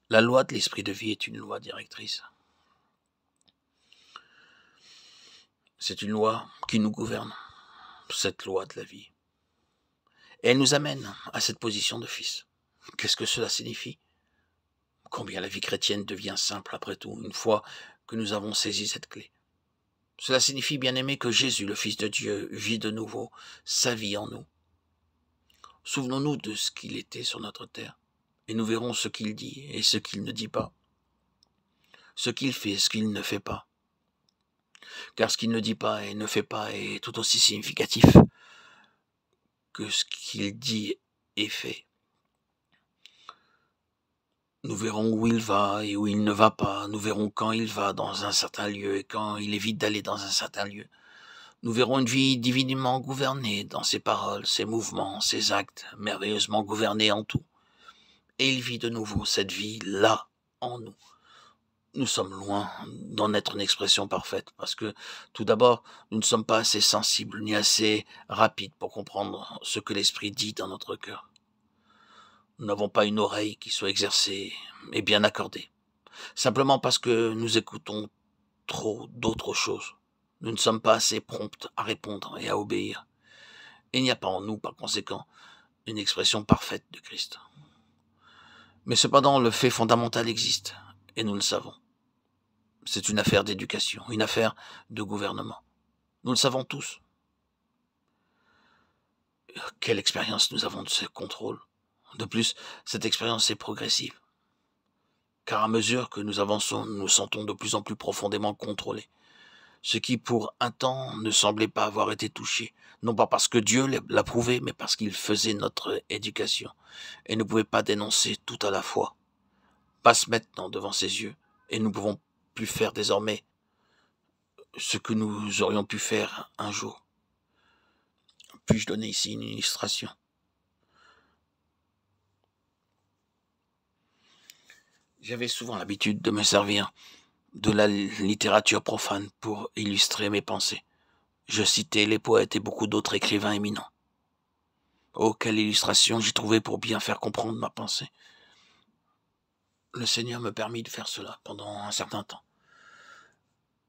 La loi de l'esprit de vie est une loi directrice. C'est une loi qui nous gouverne, cette loi de la vie. Et elle nous amène à cette position de fils. Qu'est-ce que cela signifie? Combien la vie chrétienne devient simple après tout, une fois que nous avons saisi cette clé. Cela signifie, bien aimé, que Jésus, le Fils de Dieu, vit de nouveau sa vie en nous. Souvenons-nous de ce qu'il était sur notre terre, et nous verrons ce qu'il dit et ce qu'il ne dit pas, ce qu'il fait et ce qu'il ne fait pas. Car ce qu'il ne dit pas et ne fait pas est tout aussi significatif que ce qu'il dit et fait. Nous verrons où il va et où il ne va pas. Nous verrons quand il va dans un certain lieu et quand il évite d'aller dans un certain lieu. Nous verrons une vie divinement gouvernée dans ses paroles, ses mouvements, ses actes, merveilleusement gouvernés en tout. Et il vit de nouveau cette vie-là en nous. Nous sommes loin d'en être une expression parfaite, parce que, tout d'abord, nous ne sommes pas assez sensibles ni assez rapides pour comprendre ce que l'Esprit dit dans notre cœur. Nous n'avons pas une oreille qui soit exercée et bien accordée, simplement parce que nous écoutons trop d'autres choses. Nous ne sommes pas assez prompts à répondre et à obéir. Et il n'y a pas en nous, par conséquent, une expression parfaite de Christ. Mais cependant, le fait fondamental existe, et nous le savons. C'est une affaire d'éducation, une affaire de gouvernement. Nous le savons tous. Quelle expérience nous avons de ce contrôle. De plus, cette expérience est progressive. Car à mesure que nous avançons, nous nous sentons de plus en plus profondément contrôlés. Ce qui, pour un temps, ne semblait pas avoir été touché. Non pas parce que Dieu l'a prouvé, mais parce qu'il faisait notre éducation. Et ne pouvait pas dénoncer tout à la fois. Passe maintenant devant ses yeux, et nous pouvons plus faire désormais ce que nous aurions pu faire un jour. Puis-je donner ici une illustration? J'avais souvent l'habitude de me servir de la littérature profane pour illustrer mes pensées. Je citais les poètes et beaucoup d'autres écrivains éminents. Oh, quelle illustration j'y trouvais pour bien faire comprendre ma pensée. Le Seigneur me permit de faire cela pendant un certain temps.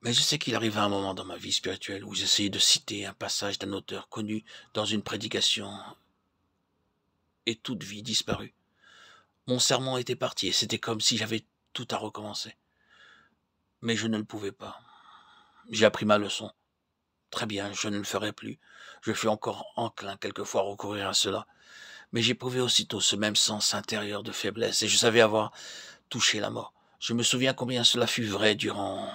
Mais je sais qu'il arriva un moment dans ma vie spirituelle où j'essayais de citer un passage d'un auteur connu dans une prédication et toute vie disparut. Mon sermon était parti et c'était comme si j'avais tout à recommencer. Mais je ne le pouvais pas. J'ai appris ma leçon. Très bien, je ne le ferai plus. Je fus encore enclin quelquefois à recourir à cela. Mais j'éprouvais aussitôt ce même sens intérieur de faiblesse et je savais avoir touché la mort. Je me souviens combien cela fut vrai durant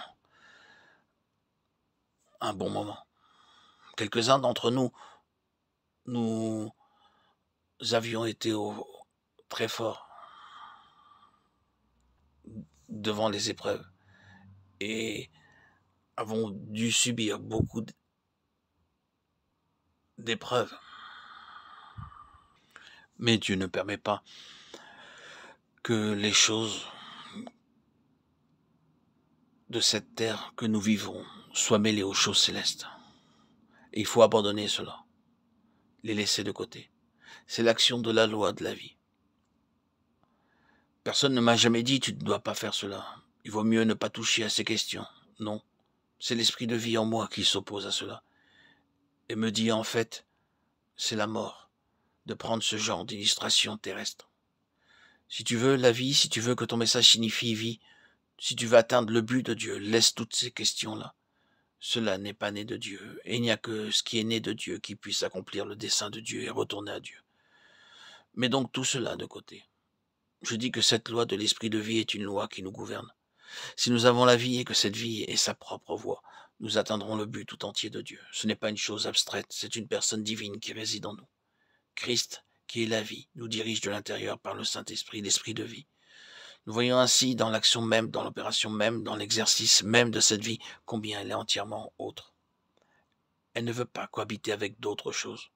un bon moment. Quelques-uns d'entre nous avions été très forts devant les épreuves et avons dû subir beaucoup d'épreuves. Mais Dieu ne permet pas que les choses de cette terre que nous vivons soient mêlées aux choses célestes. Et il faut abandonner cela, les laisser de côté. C'est l'action de la loi de la vie. Personne ne m'a jamais dit « tu ne dois pas faire cela ». Il vaut mieux ne pas toucher à ces questions. Non, c'est l'esprit de vie en moi qui s'oppose à cela. Et me dit en fait, c'est la mort de prendre ce genre d'illustration terrestre. Si tu veux la vie, si tu veux que ton message signifie vie, si tu veux atteindre le but de Dieu, laisse toutes ces questions-là. Cela n'est pas né de Dieu, et il n'y a que ce qui est né de Dieu qui puisse accomplir le dessein de Dieu et retourner à Dieu. Mets donc tout cela de côté. Je dis que cette loi de l'esprit de vie est une loi qui nous gouverne. Si nous avons la vie et que cette vie est sa propre voie, nous atteindrons le but tout entier de Dieu. Ce n'est pas une chose abstraite, c'est une personne divine qui réside en nous. Christ, qui est la vie, nous dirige de l'intérieur par le Saint-Esprit, l'esprit de vie. Nous voyons ainsi dans l'action même, dans l'opération même, dans l'exercice même de cette vie, combien elle est entièrement autre. Elle ne veut pas cohabiter avec d'autres choses.